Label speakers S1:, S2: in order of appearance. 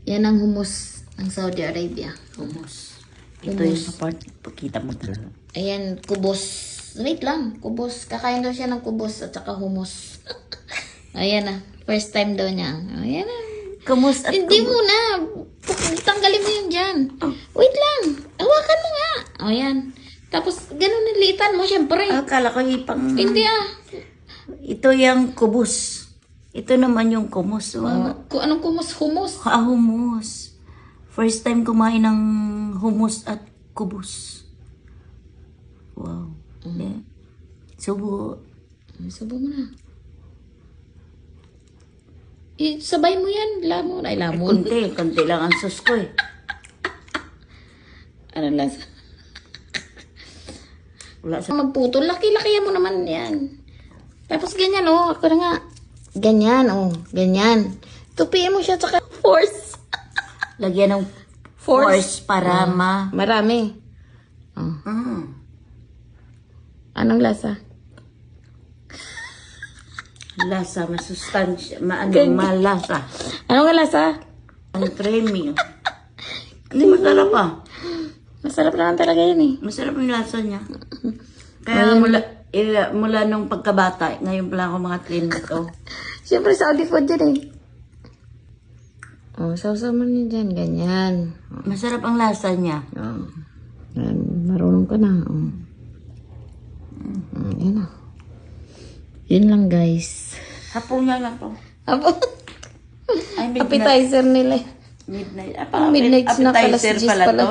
S1: Yan ang hummus ng Saudi Arabia.
S2: Hummus. Ito yung part, pakita mo talaga.
S1: Ayan, kubos. Wait lang, kubos. Kakain daw siya ng kubos at saka hummus. Ayan na. First time daw niya. Ayan na.
S2: Kumus at
S1: Hindi mo na. Tanggalin mo yun dyan. Wait lang. Hawakan mo nga. Ayan. Tapos, ganun nilitan mo, syempre.
S2: Akala ko ipang...
S1: Hindi ah.
S2: Ito yung kubus. Ito naman yung kumus.
S1: Kung anong kumus? Hummus.
S2: Hummus. First time kumain ng hummus at kubus. Wow. Yeah. Subo.
S1: Subo mo na. Sabay mo yan. Lamon. Ay, lamon.
S2: Konti lang ang sus ko eh.
S1: Anong lasa?
S2: Wala sa...
S1: Magputol. Laki-laki mo naman yan. Tapos ganyan, oh. Ako na nga. Ganyan, oh. Ganyan. Tupiin mo siya tsaka force.
S2: Lagyan ng force para
S1: Marami. Oh. Anong lasa?
S2: Lasa, masustansya, malasa.
S1: Anong lasa?
S2: Ang creamy. Hindi masarap ah.
S1: Masarap naman talaga yun eh.
S2: Masarap yung lasa niya. Kaya mula nung pagkabata, ngayon pala ako mga train ito.
S1: Siyempre Saudi food yan eh. Oh, sausaw mo niya dyan. Ganyan.
S2: Masarap ang lasa niya.
S1: Oh. Yan, marunong ka na. Oh. Yan na. Yun lang guys.
S2: Hapon nga lang to.
S1: Apo.
S2: Ay, midnight.
S1: Appetizer nila eh.
S2: Midnight.
S1: Midnight snack pala si
S2: Appetizer
S1: Jis
S2: pala
S1: pala.
S2: to.